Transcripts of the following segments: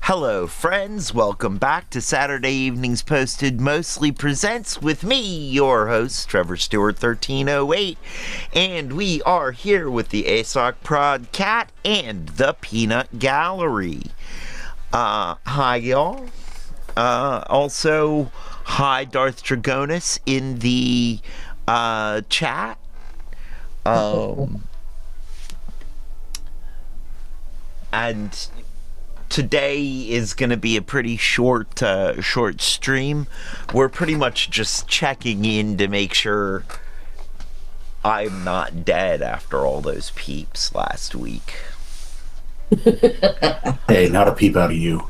Hello, friends. Welcome back to Saturday Evenings Posted Mostly Presents with me, your host, Trevor Stewart 1308. And we are here with the ASOC Prod Cat and the Peanut Gallery. Hi, y'all. Also, hi, Darth Dragonis in the chat. And today is going to be a pretty short stream. We're pretty much just checking in to make sure I'm not dead after all those peeps last week. Hey, not a peep out of you.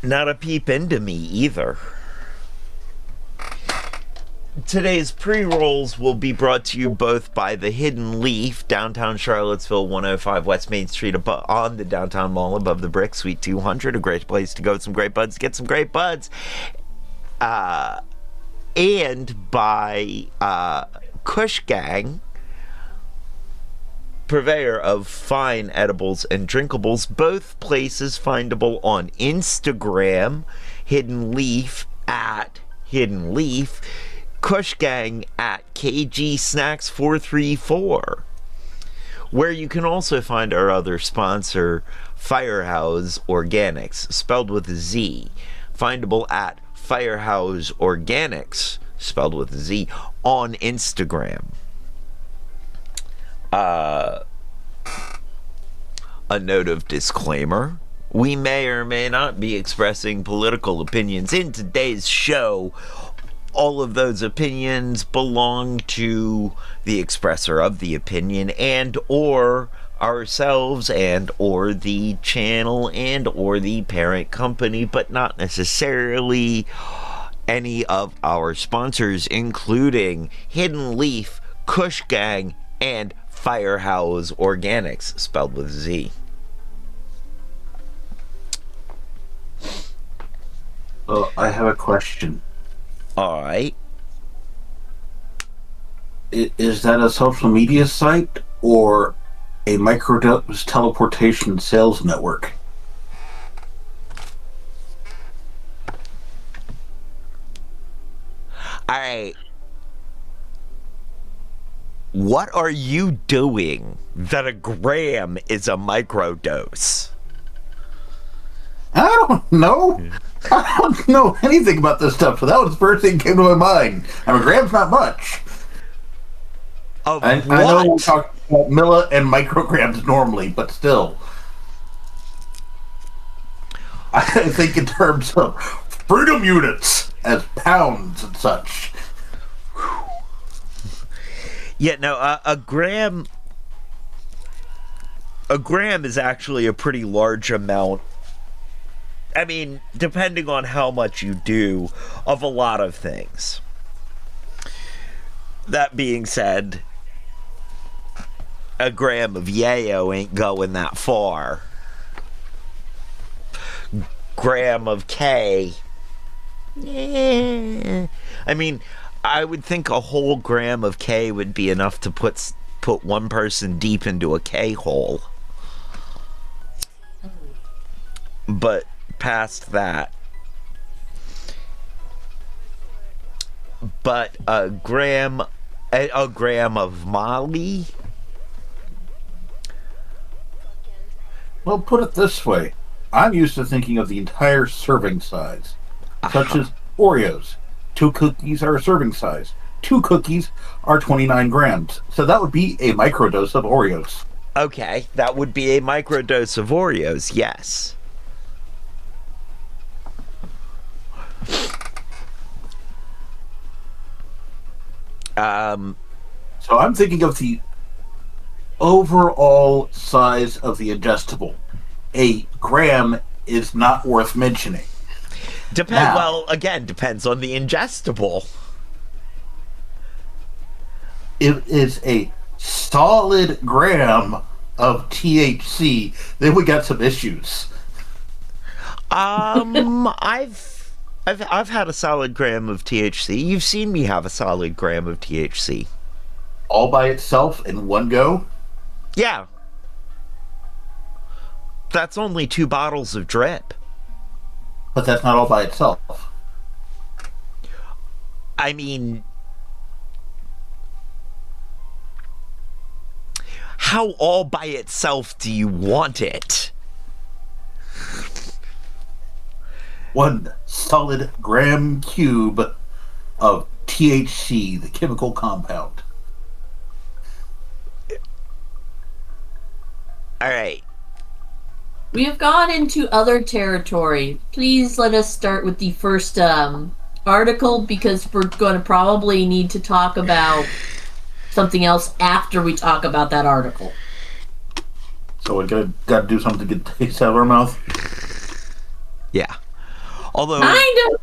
Not a peep into me either. Today's pre-rolls will be brought to you both by the Hidden Leaf, downtown Charlottesville, 105 West Main Street, on the downtown mall above the Brick, Suite 200. A great place to go with some great buds, get some great buds. And by Kush Gang, purveyor of fine edibles and drinkables, both places findable on Instagram, Hidden Leaf at Hidden Leaf, Kush Gang at KG Snacks 434, where you can also find our other sponsor, Firehouse Organics, spelled with a Z, findable at Firehouse Organics, spelled with a Z, on Instagram. A note of disclaimer: we may or may not be expressing political opinions in today's show. All of those opinions belong to the expresser of the opinion and or ourselves and or the channel and or the parent company, but not necessarily any of our sponsors, including Hidden Leaf, Kush Gang, and Firehouse Organics, spelled with Z. Well, I have a question. All right. Is that a social media site or a microdose teleportation sales network? All right. What are you doing that a gram is a microdose? I don't know. I don't know anything about this stuff, so that was the first thing that came to my mind. I mean, gram's not much. Of I what? know we talk about milli and micrograms normally, but still. I think in terms of freedom units as pounds and such. Yeah, no, a gram is actually a pretty large amount. I mean, depending on how much you do of a lot of things. That being said, a gram of yayo ain't going that far. Gram of K. Yeah. I mean, I would think a whole gram of K would be enough to put one person deep into a K hole. But past that. But a gram of Molly? Well, put it this way. I'm used to thinking of the entire serving size, such as Oreos. 2 cookies are a serving size. 2 cookies are 29 grams. So that would be a microdose of Oreos. Okay, that would be a microdose of Oreos, yes. So I'm thinking of the overall size of the ingestible. A gram is not worth mentioning. Well, again, depends on the ingestible. If it's a solid gram of THC, then we got some issues. I've had a solid gram of THC. You've seen me have a solid gram of THC. All by itself in one go? Yeah. That's only 2 bottles of drip. But that's not all by itself. I mean, how all by itself do you want it? 1 solid gram cube of THC, the chemical compound. All right. We have gone into other territory. Please let us start with the first article, because we're going to probably need to talk about something else after we talk about that article. So we got to do something to get the taste out of our mouth? Yeah. Although Kind of.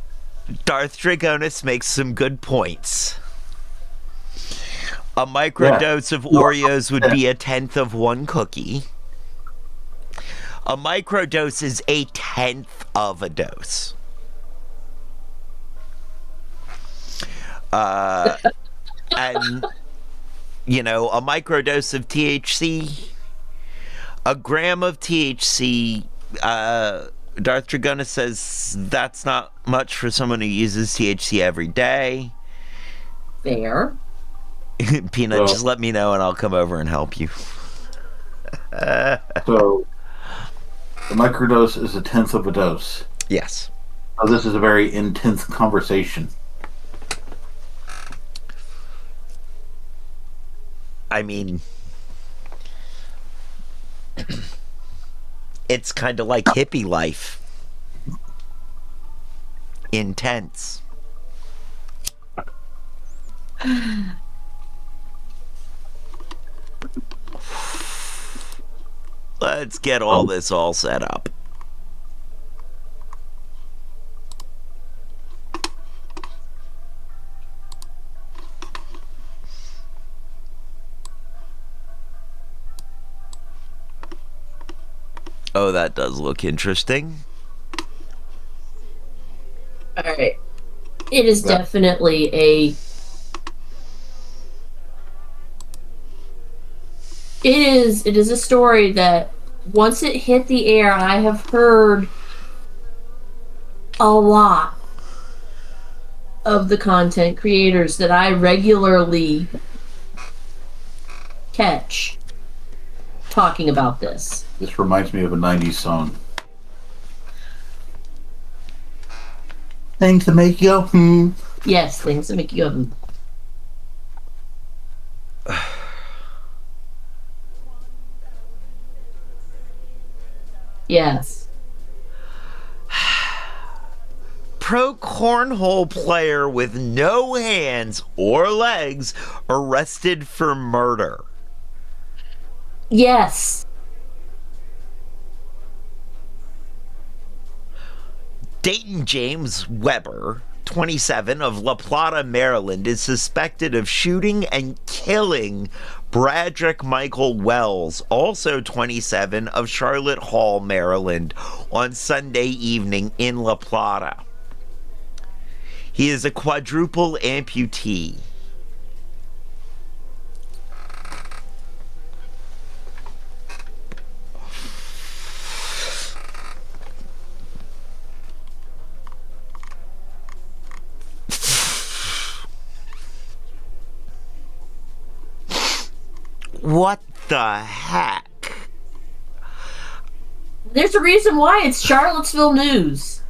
Darth Dragonis makes some good points. A microdose of Oreos would be 1/10 of 1 cookie. A microdose is 1/10 of a dose. And, you know, a microdose of THC, a gram of THC, Darth Dragonis says that's not much for someone who uses THC every day. Fair. Peanut, just let me know and I'll come over and help you. So, the microdose is 1/10 of a dose. Yes. Now, this is a very intense conversation. I mean, it's kind of like hippie life. Intense. Let's get all this all set up. Oh, that does look interesting. All right. It is definitely a... It is a story that once it hit the air, I have heard a lot of the content creators that I regularly catch talking about this. This reminds me of a 90s song. Things to make you go, Yes, things that make you go, Yes. Pro cornhole player with no hands or legs arrested for murder. Yes. Dayton James Weber, 27, of La Plata, Maryland, is suspected of shooting and killing Bradrick Michael Wells, also 27, of Charlotte Hall, Maryland, on Sunday evening in La Plata. He is a quadruple amputee. What the heck? There's a reason why it's Charlottesville news.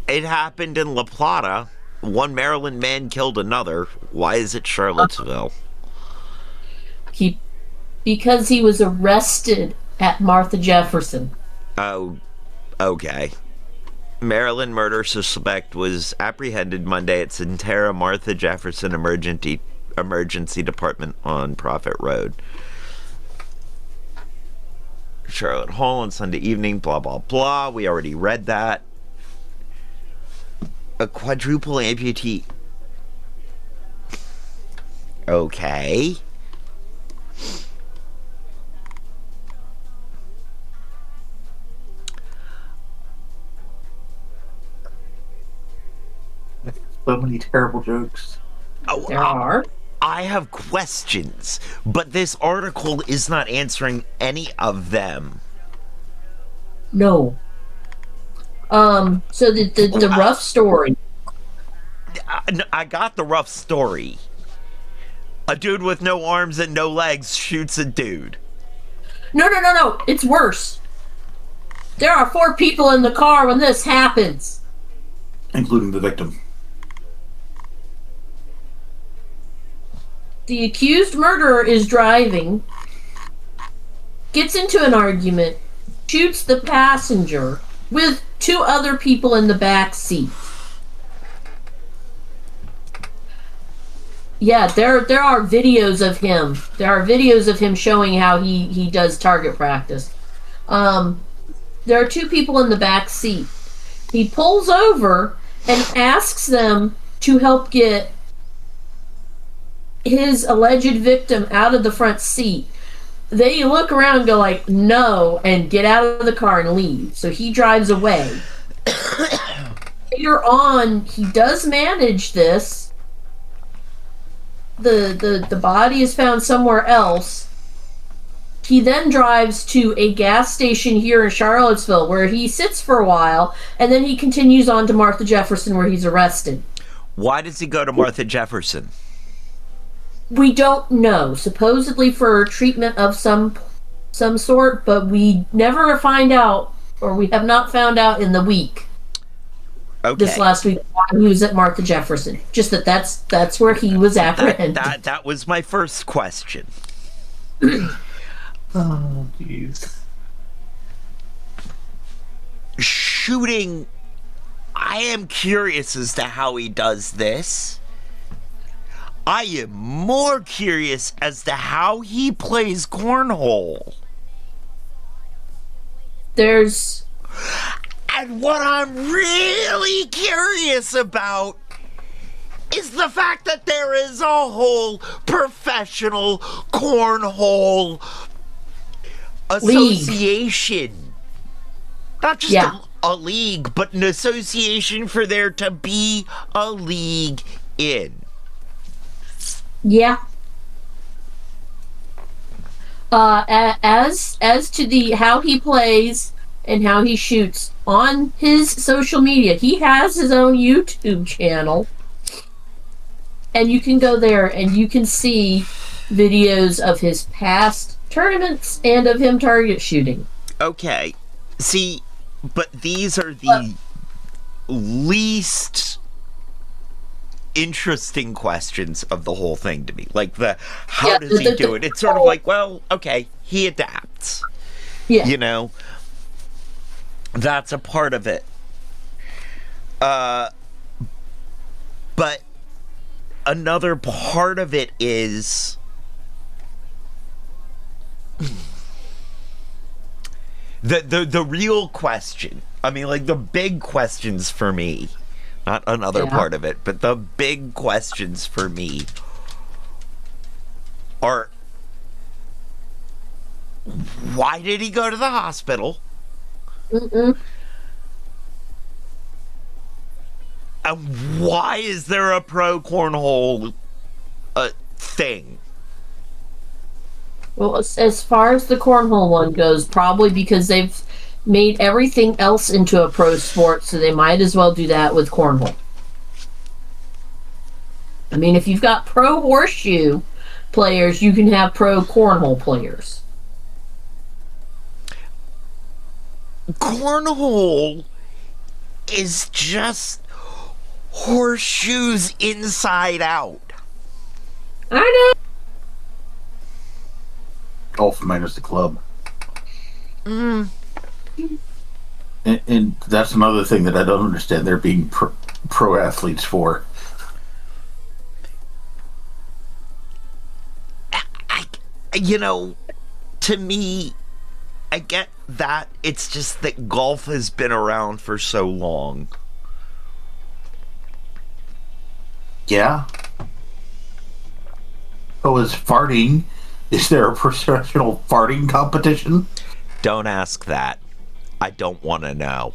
It happened in La Plata. One Maryland man killed another. Why is it Charlottesville? Because he was arrested at Martha Jefferson. Oh, okay. Maryland murder suspect was apprehended Monday at Centera Martha Jefferson Emergency Department on Prophet Road. Charlotte Hall on Sunday evening, blah, blah, blah. We already read that. A quadruple amputee. Okay. So many terrible jokes. There are. I I have questions, but this article is not answering any of them. No. So the rough story. I got the rough story. A dude with no arms and no legs shoots a dude. No. It's worse. There are 4 people in the car when this happens. Including the victim. The accused murderer is driving, gets into an argument, shoots the passenger with 2 other people in the back seat. Yeah, there are videos of him. There are videos of him showing how he does target practice. There are 2 people in the back seat. He pulls over and asks them to help get his alleged victim out of the front seat. They look around and go like, no, and get out of the car and leave. So he drives away. Later on, he does manage this. The body is found somewhere else. He then drives to a gas station here in Charlottesville where he sits for a while, and then he continues on to Martha Jefferson where he's arrested. Why does he go to Martha Jefferson? We don't know. Supposedly for treatment of some sort, but we never find out, or we have not found out in the week. Okay. This last week, why he was at Martha Jefferson. Just that's where he was apprehended. That was my first question. Oh, jeez. Shooting. I am curious as to how he does this. I am more curious as to how he plays cornhole. And what I'm really curious about is the fact that there is a whole professional cornhole association. Not just a league, but an association for there to be a league in. Yeah. As to the how he plays and how he shoots on his social media, he has his own YouTube channel, and you can go there and you can see videos of his past tournaments and of him target shooting. Okay, see, but these are the least interesting questions of the whole thing to me. Like how does he do it? It's sort of like, well, okay, he adapts. Yeah. You know? That's a part of it. But another part of it is the real question. I mean, like, the big questions for me, not another part of it, but the big questions for me are, why did he go to the hospital? Mm-mm. And why is there a pro cornhole thing? Well, as far as the cornhole one goes, probably because they've made everything else into a pro sport, so they might as well do that with cornhole. I mean, if you've got pro horseshoe players, you can have pro cornhole players. Cornhole is just horseshoes inside out. I know. Golf minus the club. Mm. And that's another thing that I don't understand. They're being pro athletes for. You know, to me, I get that. It's just that golf has been around for so long. Yeah. So is farting? Is there a professional farting competition? Don't ask that. I don't want to know.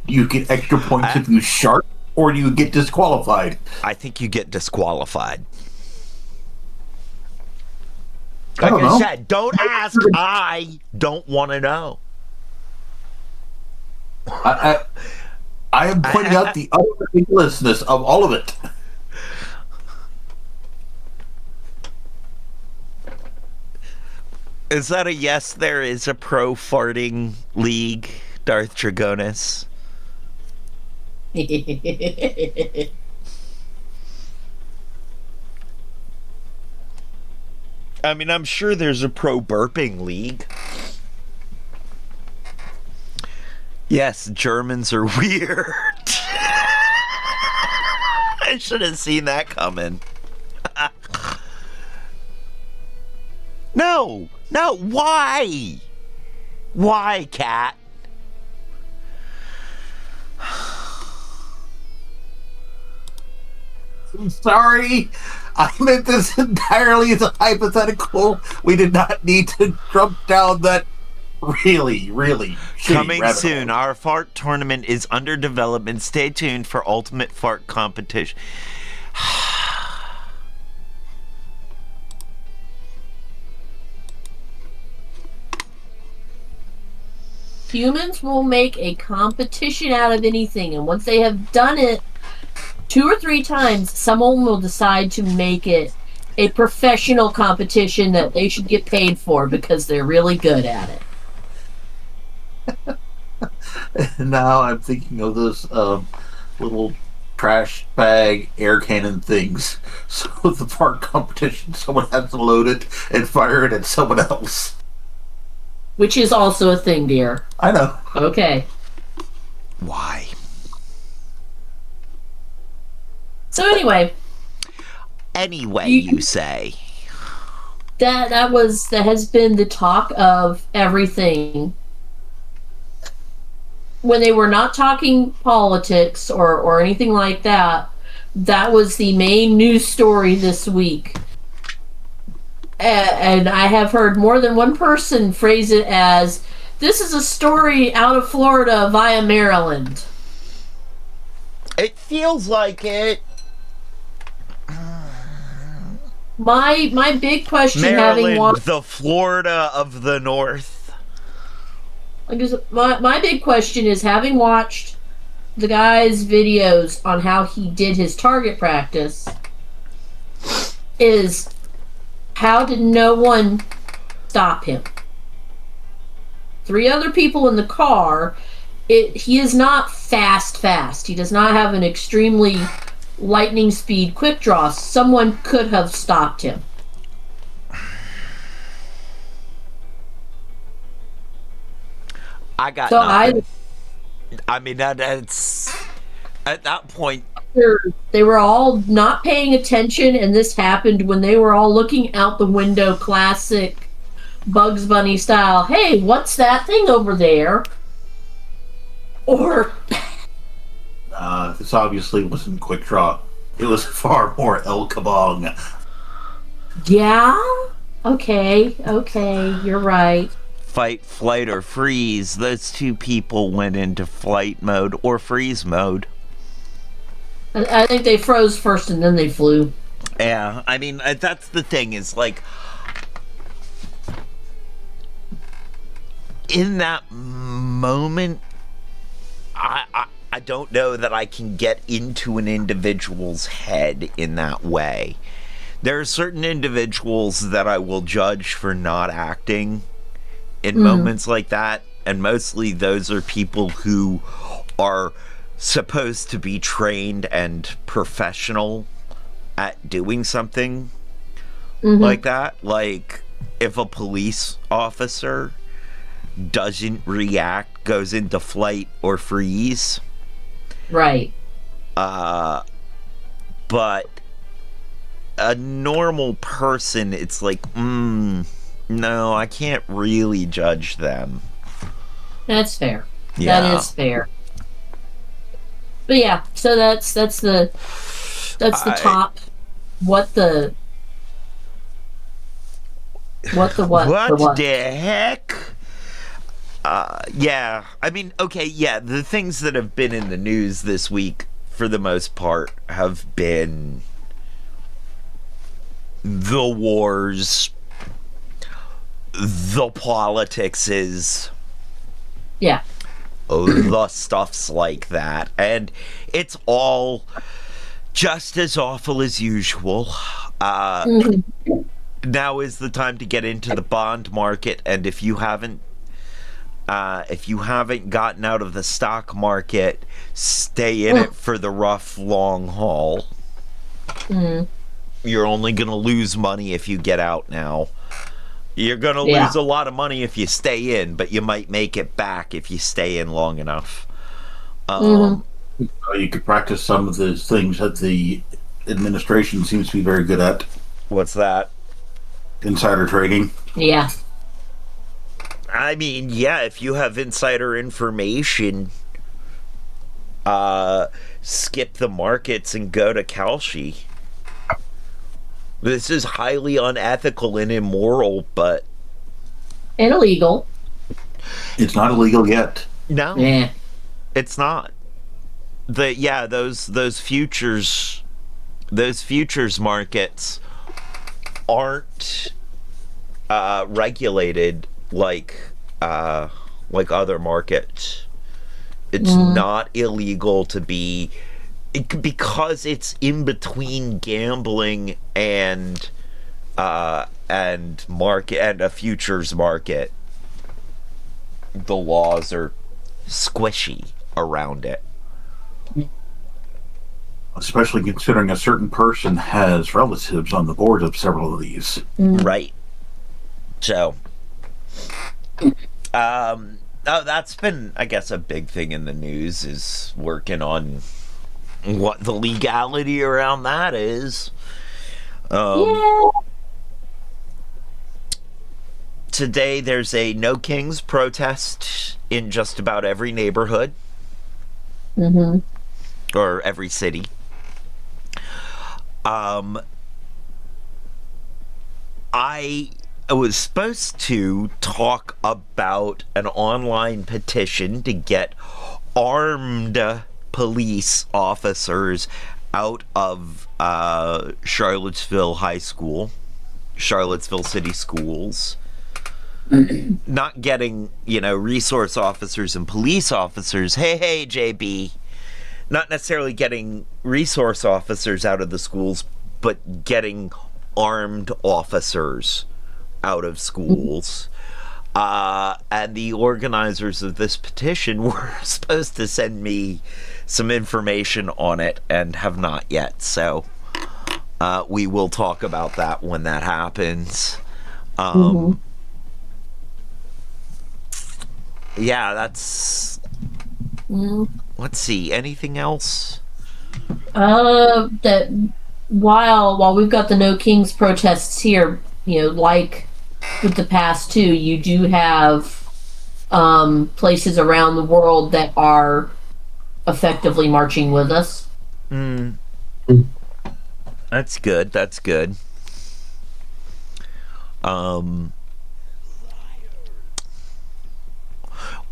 You get extra points if you shart? or do you get disqualified? I think you get disqualified. I Like don't I know. said, don't ask. I don't want to know. I am pointing out the utter ridiculousness of all of it. Is that a yes? There is a pro farting league, Darth Dragonis. I mean, I'm sure there's a pro burping league. Yes, Germans are weird. I should have seen that coming. No, why? Why, Cat? I'm sorry. I meant this entirely as a hypothetical. We did not need to jump down that really, really shitty Coming rabbit soon, hole. our fart tournament is under development. Stay tuned for ultimate fart competition. Humans will make a competition out of anything, and once they have done it 2 or 3 times, someone will decide to make it a professional competition that they should get paid for because they're really good at it. Now I'm thinking of those little trash bag air cannon things. So the fart competition, someone has to load it and fire it at someone else. Which is also a thing, dear. I know. Okay. Why? So anyway, Anyway, you say. that has been the talk of everything. When they were not talking politics or anything like that, that was the main news story this week. And I have heard more than one person phrase it as, this is a story out of Florida via Maryland. It feels like it. My big question, having Maryland, watched the Florida of the North. my big question is, having watched the guy's videos on how he did his target practice, is how did no one stop him? 3 other people in the car. He is not fast. He does not have an extremely lightning speed quick draw. Someone could have stopped him. I got So nothing. I mean, that's at that point. they were all not paying attention, and this happened when they were all looking out the window, classic Bugs Bunny style. Hey, what's that thing over there? Or This obviously wasn't quick draw. It was far more El Kabong. yeah, okay, you're right. Fight, flight, or freeze. Those 2 people went into flight mode or freeze mode. I think they froze first and then they flew. Yeah, I mean, that's the thing, is like, in that moment, I don't know that I can get into an individual's head in that way. There are certain individuals that I will judge for not acting in moments like that, and mostly those are people who are supposed to be trained and professional at doing something like that. Like, if a police officer doesn't react, goes into flight or freeze. Right. But a normal person, it's like, no, I can't really judge them. That's fair. Yeah. That is fair. But yeah, so that's the top. What the what? What the heck? Yeah. I mean, okay, yeah, the things that have been in the news this week for the most part, have been the wars, the politics Yeah. the stuffs like that. And it's all just as awful as usual. Now is the time to get into the bond market, and if you haven't gotten out of the stock market, stay in it for the rough long haul. You're only gonna lose money if you get out now. You're gonna lose a lot of money if you stay in, but you might make it back if you stay in long enough. You could practice some of the things that the administration seems to be very good at. What's that? Insider trading. Yeah. I mean, yeah, if you have insider information, skip the markets and go to Kalshi. This is highly unethical and immoral, but... And illegal. It's not illegal yet. No. Yeah. It's not. Those futures markets aren't regulated like other markets. It's not illegal to be, because it's in between gambling and market and a futures market. The laws are squishy around it. Especially considering a certain person has relatives on the board of several of these. Right. So, that's been, I guess, a big thing in the news, is working on what the legality around that is. Today, there's a No Kings protest in just about every neighborhood. Or every city. I was supposed to talk about an online petition to get armed police officers out of Charlottesville City Schools. Not getting, resource officers and police officers. Hey, JB. Not necessarily getting resource officers out of the schools, but getting armed officers out of schools. And the organizers of this petition were supposed to send me some information on it and have not yet. So we will talk about that when that happens. Yeah, that's... Let's see, anything else? That while we've got the No Kings protests here, like with the past two, you do have places around the world that are effectively marching with us. That's good.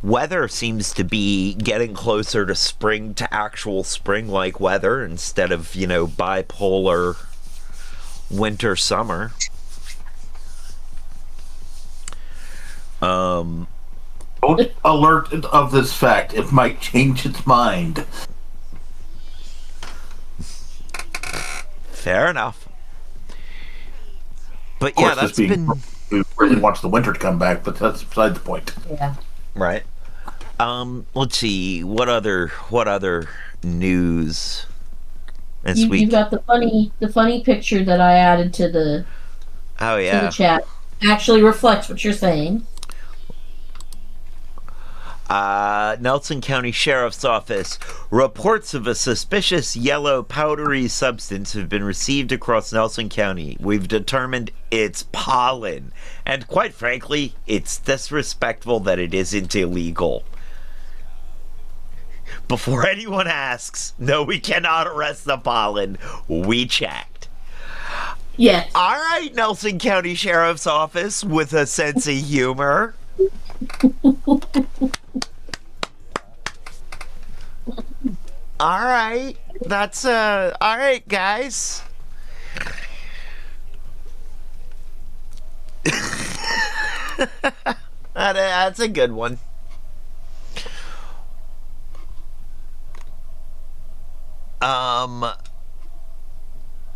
Weather seems to be getting closer to spring, to actual spring-like weather, instead of, bipolar winter-summer. Alert of this fact, it might change its mind. Fair enough. But yeah, that's been... We really wants the winter to come back, but that's beside the point. Yeah. Right. Let's see, what other news this week? You've got the funny picture that I added to the to the chat. Actually reflects what you're saying. Nelson County Sheriff's Office. Reports of a suspicious yellow powdery substance have been received across Nelson County. We've determined it's pollen. And quite frankly, it's disrespectful that it isn't illegal. Before anyone asks, no, we cannot arrest the pollen. We checked. Yes. All right, Nelson County Sheriff's Office with a sense of humor. All right. That's all right, guys. That's a good one.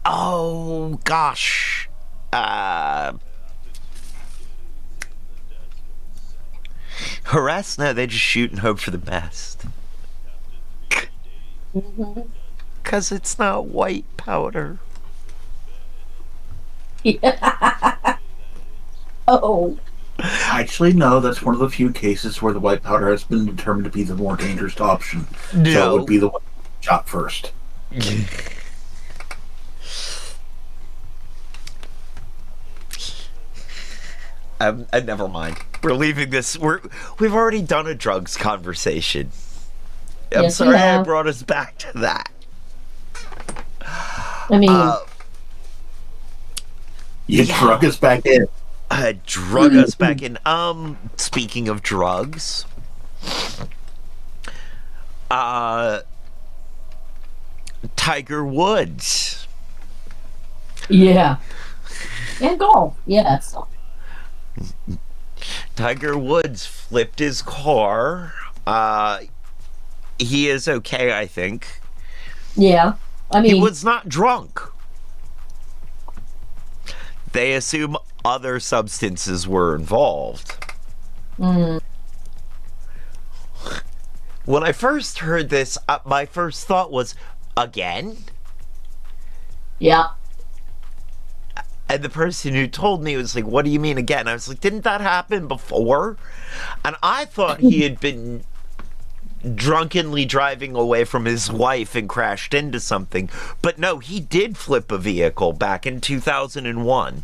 Oh gosh. Harass? No, they just shoot and hope for the best. Cause it's not white powder. Yeah. Oh. Actually, no, that's one of the few cases where the white powder has been determined to be the more dangerous option. No. So it would be the one shot first. Never mind. We're leaving this. We've already done a drugs conversation. I'm Yes, we sorry I have. brought us back to that. I mean, You drug us back in. Drug us back in. Speaking of drugs, Tiger Woods. yeah. And golf, yes. Tiger Woods flipped his car. He is okay, I think. Yeah. I mean, He was not drunk. They assume other substances were involved. mm, When I first heard this, my first thought was, again? yeah. And the person who told me was like, what do you mean again? I was like, didn't that happen before? And I thought he had been drunkenly driving away from his wife and crashed into something. But no, he did flip a vehicle back in 2001.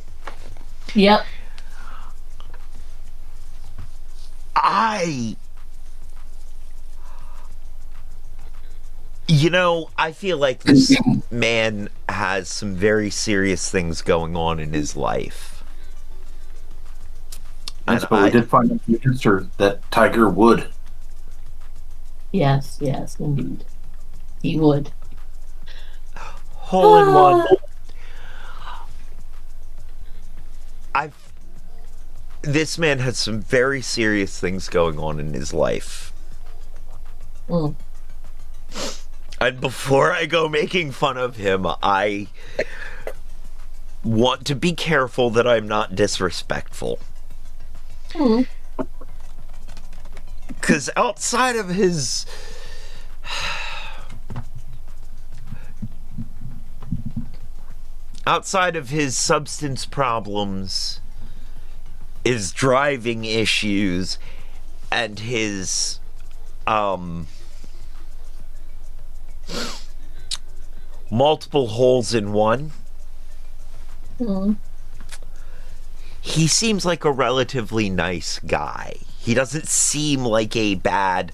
Yep. I feel like this man has some very serious things going on in his life. Yes, And but we did find out the answer that Tiger would. Yes, indeed. He would. hole in one. This man has some very serious things going on in his life. Mm. And before I go making fun of him, I want to be careful that I'm not disrespectful. Mm. Because outside of his... outside of his substance problems, his driving issues, and his multiple holes in one, he seems like a relatively nice guy. He doesn't seem like a bad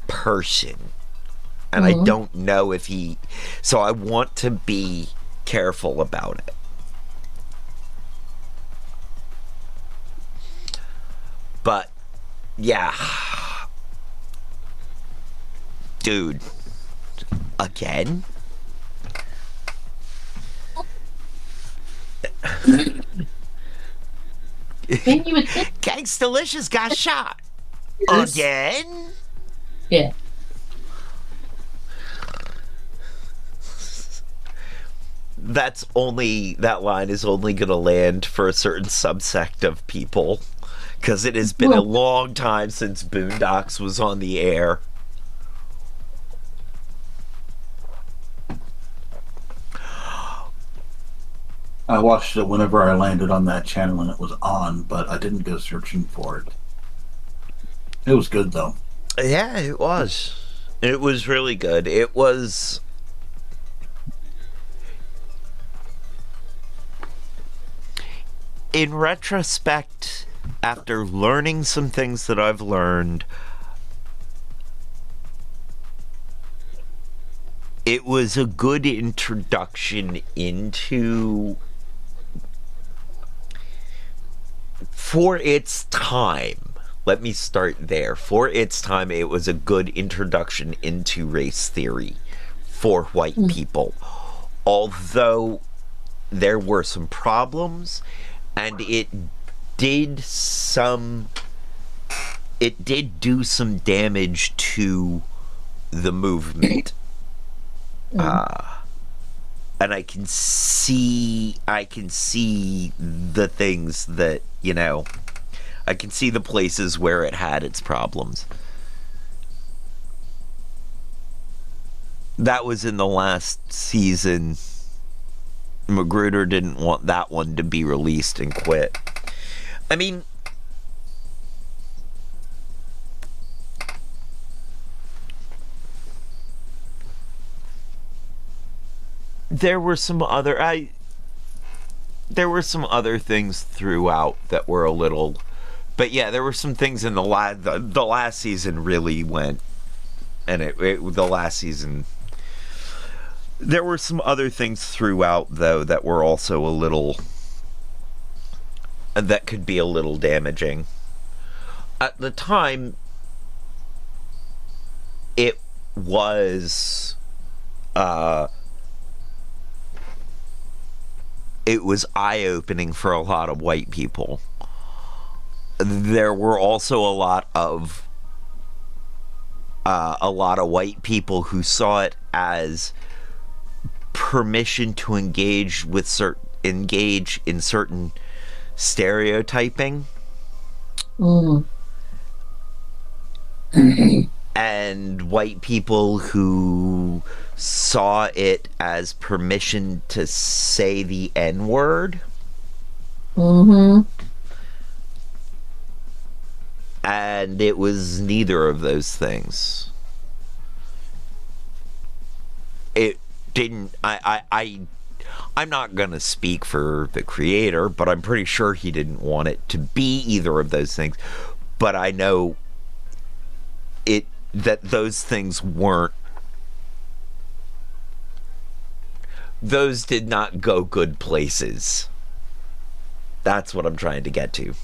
person. And I don't know if he... So I want to be careful about it. But, yeah. Dude. Again? Maybe you would think. Gangstalicious got shot. Yes. Again? Yeah. That line is only gonna land for a certain subsect of people. Because it has been a long time since Boondocks was on the air. I watched it whenever I landed on that channel and it was on, but I didn't go searching for it. It was good, though. Yeah, it was. It was really good. It was... In retrospect, after learning some things that I've learned, it was a good introduction into... For its time, let me start there. For its time, it was a good introduction into race theory. for white people. Although there were some problems, and it did do some damage to the movement. And I can see the things that, I can see the places where it had its problems. That was in the last season. Magruder didn't want that one to be released and quit. I mean, there were some other things throughout that were a little, but yeah, there were some things in the last season really went, and the last season. There were some other things throughout, though, that were also a little, that could be a little damaging. At the time, it was eye-opening for a lot of white people. There were also a lot of white people who saw it as permission to engage in certain stereotyping. And white people who saw it as permission to say the N-word. And it was neither of those things. It didn't. I'm not gonna speak for the creator, but I'm pretty sure he didn't want it to be either of those things. But I know that those things weren't. Those did not go good places. That's what I'm trying to get to.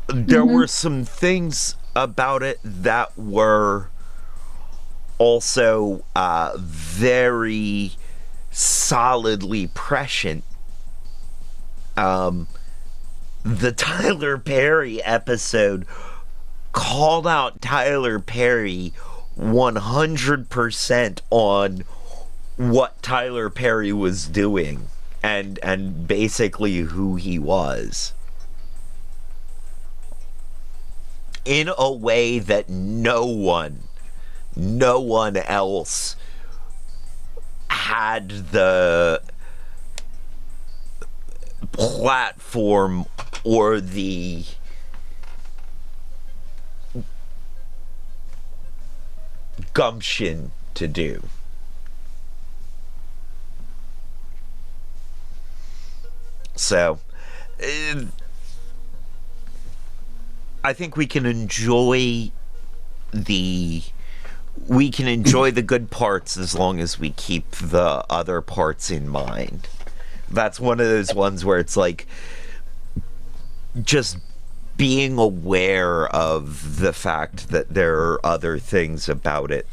There were some things about it that were also very solidly prescient. The Tyler Perry episode called out Tyler Perry 100% on what Tyler Perry was doing and basically who he was, in a way that no one else had the platform or the gumption to do. So, I think we can enjoy the good parts as long as we keep the other parts in mind. That's one of those ones where it's like just being aware of the fact that there are other things about it.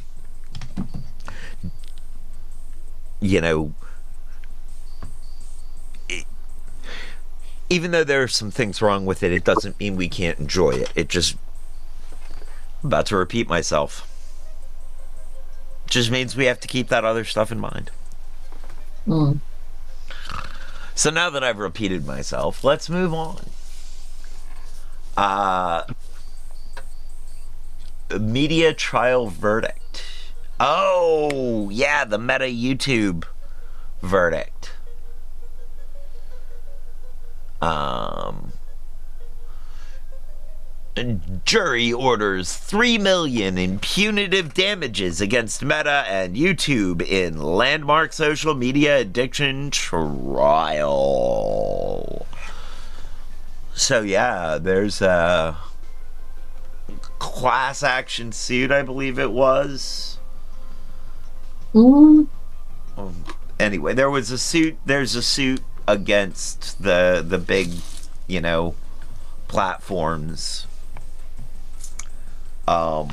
Even though there are some things wrong with it, it doesn't mean we can't enjoy it. It just, I'm about to repeat myself. It just means we have to keep that other stuff in mind. So now that I've repeated myself, let's move on. Media trial verdict. Oh, yeah, the Meta YouTube verdict. Jury orders $3 million in punitive damages against Meta and YouTube in landmark social media addiction trial. So yeah, there's a class action suit, I believe it was. Anyway, there's a suit against the big, platforms Um,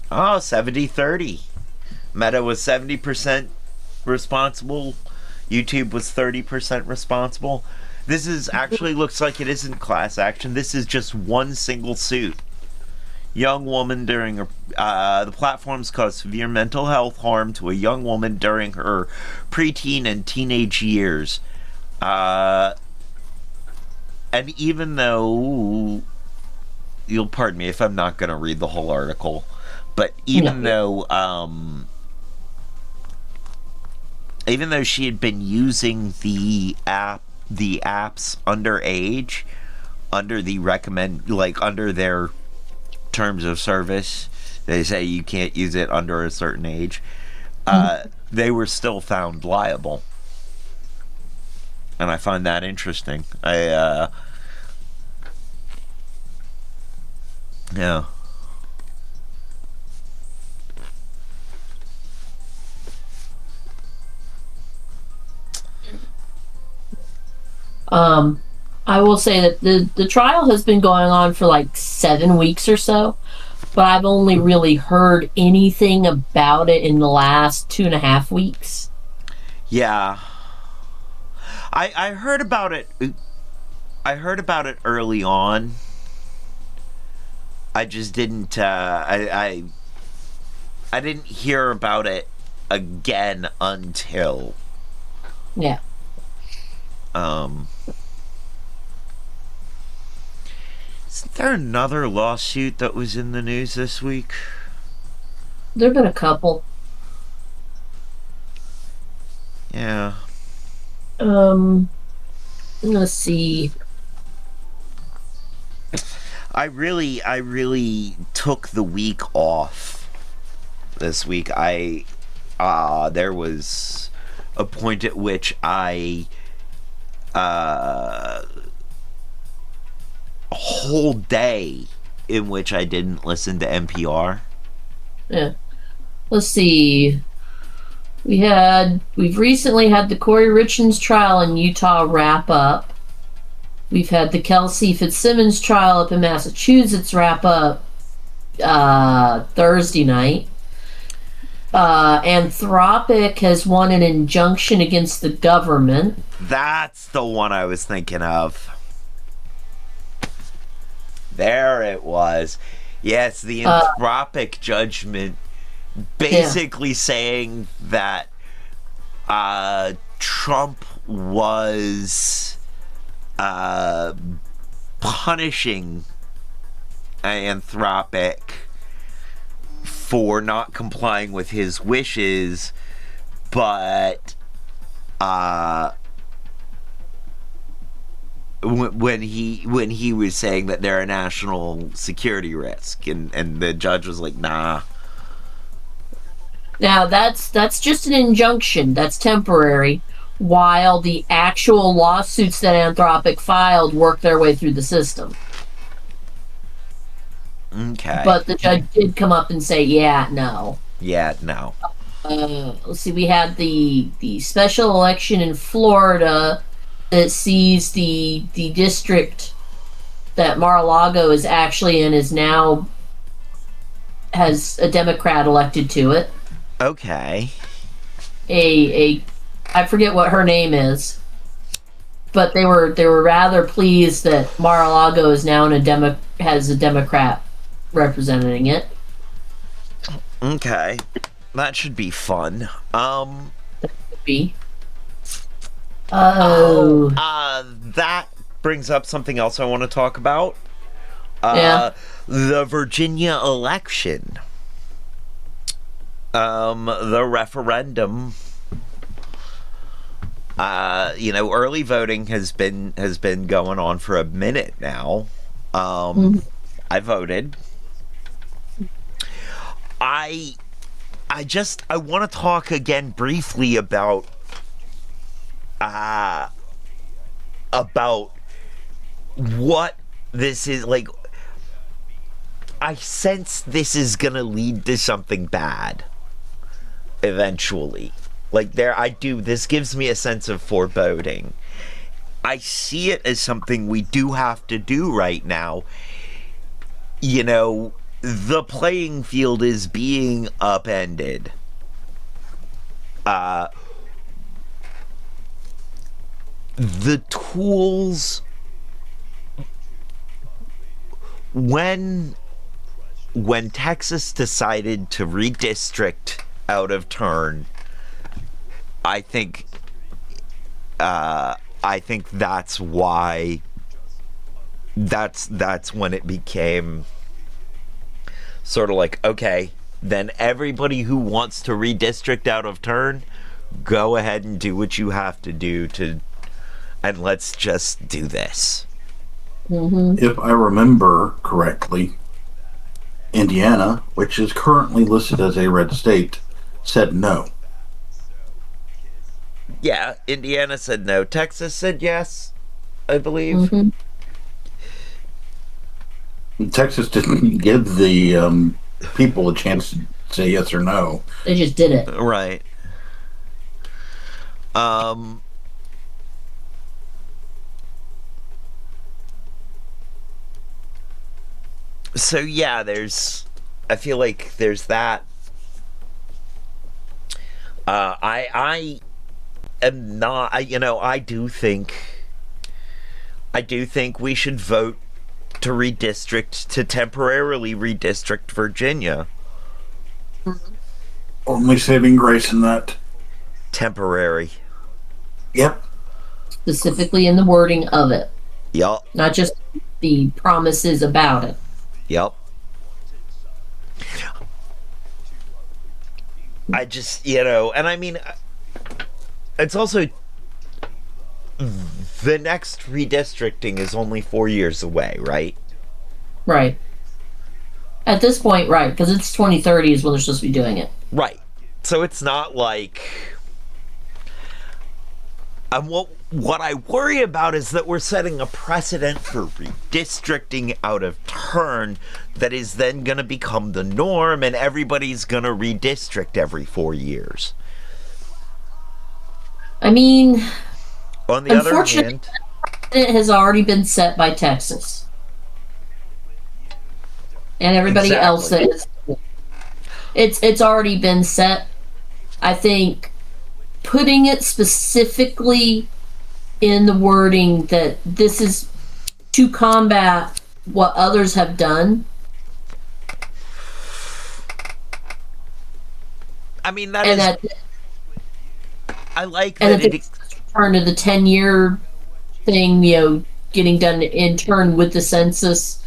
70-30. Meta was 70% responsible. YouTube was 30% responsible. This is actually looks like it isn't class action. This is just one single suit. Young woman during the platforms caused severe mental health harm to a young woman during her preteen and teenage years. And even though, you'll pardon me if I'm not going to read the whole article, but even though she had been using the apps underage, under the under their terms of service, they say you can't use it under a certain age. They were still found liable, and I find that interesting. Yeah. I will say that the trial has been going on for like 7 weeks or so, but I've only really heard anything about it in the last 2.5 weeks. Yeah. I heard about it. I heard about it early on. I just didn't. I didn't hear about it again until. Yeah. Isn't there another lawsuit that was in the news this week? There've been a couple. Yeah. Let's see. I really took the week off this week. There was a point at which a whole day in which I didn't listen to NPR. Yeah. Let's see. We've recently had the Corey Richards trial in Utah wrap up. We've had the Kelsey Fitzsimmons trial up in Massachusetts wrap up Thursday night. Anthropic has won an injunction against the government. That's the one I was thinking of. There it was. Yes, the Anthropic judgment basically saying that Trump was punishing Anthropic for not complying with his wishes, but when he was saying that they're a national security risk, and the judge was like, nah. Now that's just an injunction. That's temporary, while the actual lawsuits that Anthropic filed work their way through the system. Okay. But the judge did come up and say, yeah, no. Yeah, no. Let's see, we had the special election in Florida that sees the district that Mar-a-Lago is actually in has a Democrat elected to it. Okay. I forget what her name is, but they were rather pleased that Mar-a-Lago is now has a Democrat representing it. Okay, that should be fun. That could be. That brings up something else I want to talk about. Yeah. The Virginia election. The referendum. Early voting has been going on for a minute now. I voted. I want to talk again briefly about what this is like. I sense this is gonna lead to something bad eventually. This gives me a sense of foreboding. I see it as something we do have to do right now. You know, the playing field is being upended. The tools, when Texas decided to redistrict out of turn, I think that's why that's when it became sort of like, okay, then everybody who wants to redistrict out of turn, go ahead and do what you have to do to, and let's just do this. If I remember correctly, Indiana, which is currently listed as a red state, said no. Yeah, Indiana said no. Texas said yes, I believe. Mm-hmm. Texas didn't give the people a chance to say yes or no. They just did it. Right. So yeah, I feel like there's that. I am not. I do think we should vote to temporarily redistrict Virginia. Only saving grace in that. Temporary. Yep. Specifically in the wording of it. Yup. Not just the promises about it. Yep. I just, and I mean, it's also, the next redistricting is only 4 years away, right? Right. At this point, right, because it's 2030 is when they're supposed to be doing it. Right. So it's not like... And what I worry about is that we're setting a precedent for redistricting out of turn that is then going to become the norm, and everybody's going to redistrict every 4 years. I mean, on the other hand, it has already been set by Texas. And everybody else is. It's already been set. I think putting it specifically in the wording that this is to combat what others have done. I mean, I like that. And it's turn to the 10-year thing, getting done in turn with the census,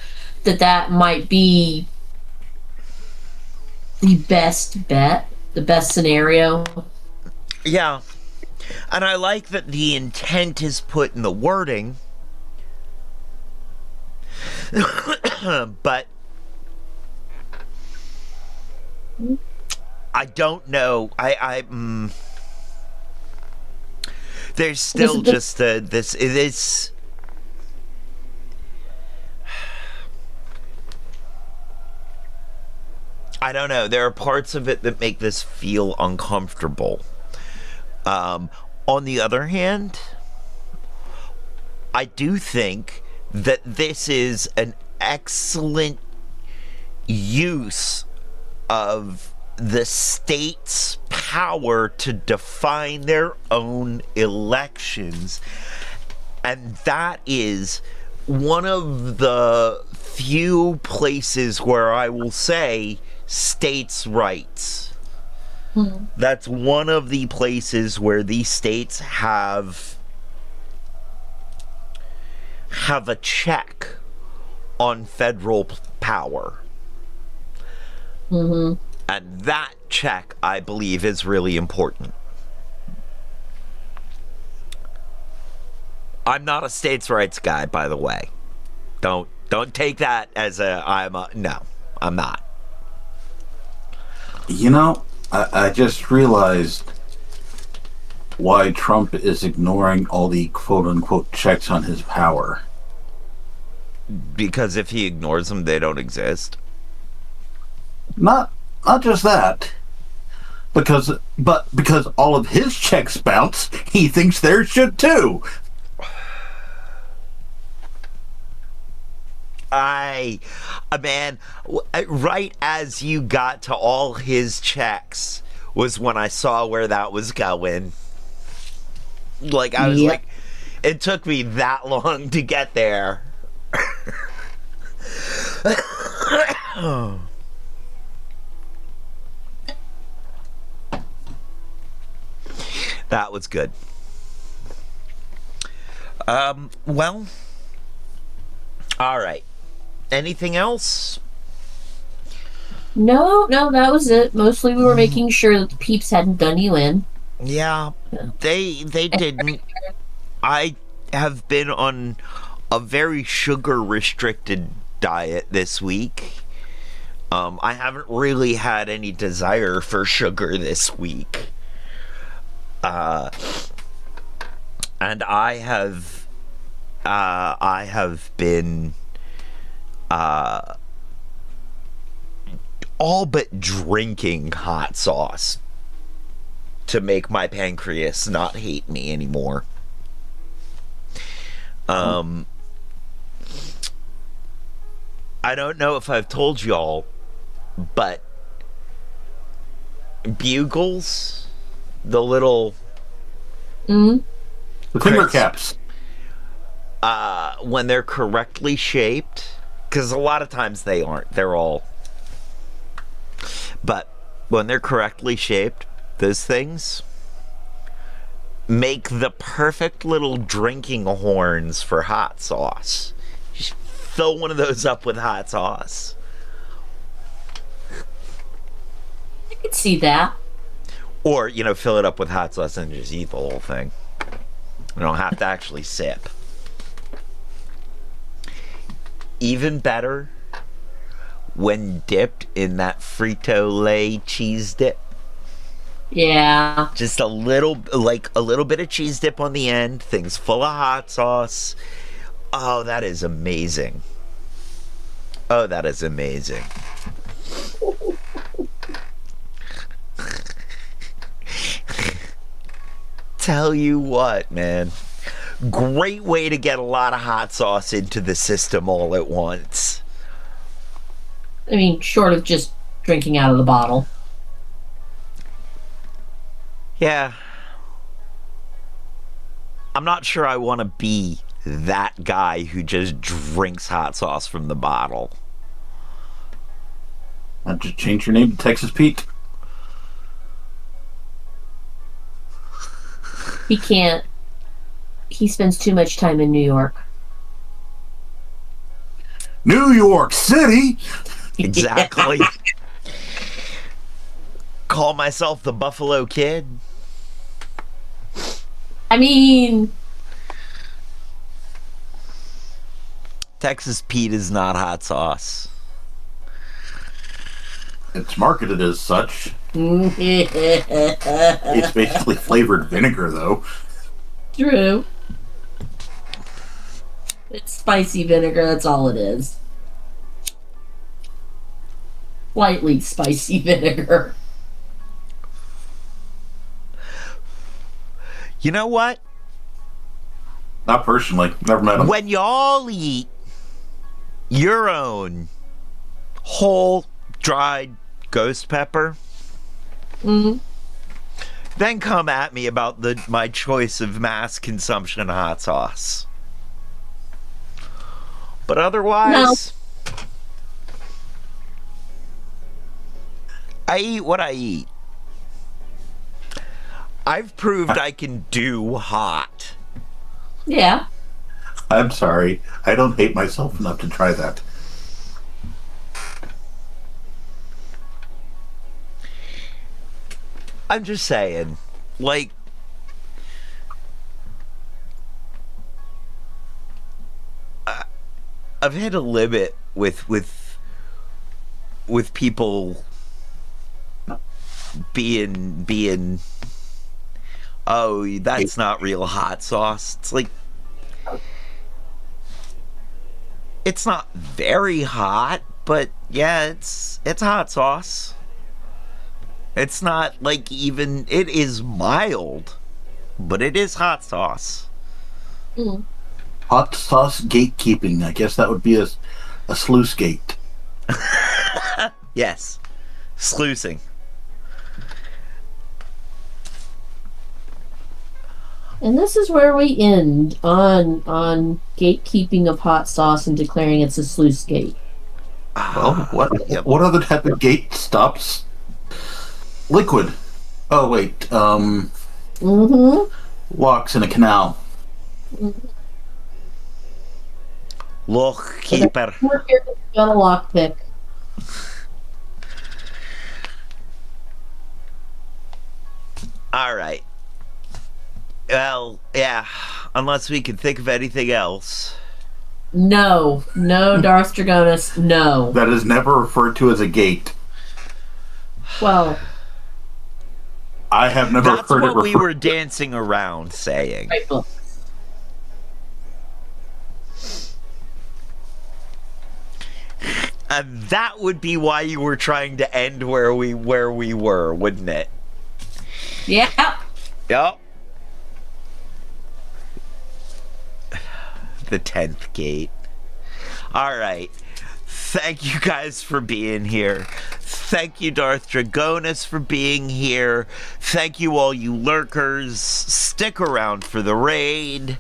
that might be the best bet, the best scenario. Yeah. And I like that the intent is put in the wording. But I don't know. There's still just this. It is. I don't know. There are parts of it that make this feel uncomfortable. On the other hand, I do think that this is an excellent use of the state's power to define their own elections. And that is one of the few places where I will say states' rights. That's one of the places where these states have a check on federal power. And that check, I believe, is really important. I'm not a states' rights guy, by the way. Don't take that as no, I'm not. I just realized why Trump is ignoring all the quote-unquote checks on his power. Because if he ignores them, they don't exist. Not just that. Because all of his checks bounce, he thinks theirs should too. Man, right as you got to all his checks was when I saw where that was going. Like, I was Yep. like, it took me that long to get there. That was good. Well, all right. Anything else? No, that was it. Mostly we were making sure that the peeps hadn't done you in. Yeah, they didn't. I have been on a very sugar restricted diet this week. I haven't really had any desire for sugar this week. And I have been all but drinking hot sauce to make my pancreas not hate me anymore. I don't know if I've told y'all, but Bugles, the little Mm. The finger Chris. caps. When they're correctly shaped, because a lot of times they aren't, they're all, but when they're correctly shaped, those things make the perfect little drinking horns for hot sauce. Just fill one of those up with hot sauce. I could see that. Or, fill it up with hot sauce and just eat the whole thing. You don't have to actually sip. Even better when dipped in that Frito-Lay cheese dip. Yeah. Just a little bit of cheese dip on the end, things full of hot sauce. Oh, that is amazing. Oh, that is amazing. Tell you what, man. Great way to get a lot of hot sauce into the system all at once. I mean, short of just drinking out of the bottle. Yeah. I'm not sure I want to be that guy who just drinks hot sauce from the bottle. I'll just change your name to Texas Pete. He can't. He spends too much time in New York. New York City? Exactly. Call myself the Buffalo Kid. I mean, Texas Pete is not hot sauce. It's marketed as such. true. It's basically flavored vinegar, though. It's spicy vinegar, that's all it is. Slightly spicy vinegar. You know what? Not personally. Never met him. When y'all eat your own whole dried ghost pepper, Mm-hmm. then come at me about my choice of mass consumption hot sauce. But otherwise, I eat what I eat. I've proved I can do hot. Yeah. I'm sorry. I don't hate myself enough to try that. I'm just saying, like, I've hit a limit with people being oh, that's not real hot sauce. It's like, it's not very hot, but yeah, it's hot sauce. It's not like even, it is mild, but it is hot sauce. Mm. Hot sauce gatekeeping. I guess that would be a a sluice gate. Yes. Sluicing. And this is where we end on gatekeeping of hot sauce and declaring it's a sluice gate. Well, Yep. what other type of gate stops liquid? Oh wait, Mm-hmm. locks in a canal. Lock keeper. We're here to got a lockpick. All right. Well, yeah. Unless we can think of anything else. No, Darth Dragonus, no. That is never referred to as a gate. Well, I have never That's heard it what we referred. were dancing around saying. right book. And that would be why you were trying to end where we were, wouldn't it? Yeah. Yep. The 10th gate. All right. Thank you guys for being here. Thank you, Darth Dragonus, for being here. Thank you, all you lurkers. Stick around for the raid.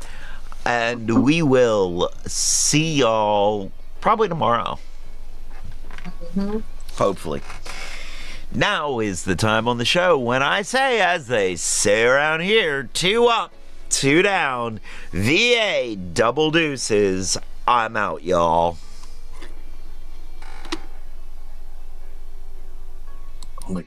And we will see y'all probably tomorrow. Hopefully. Now is the time on the show when I say, as they say around here, 2 up, 2 down, VA double deuces. I'm out, y'all. Like,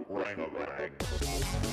Rang-a-rang.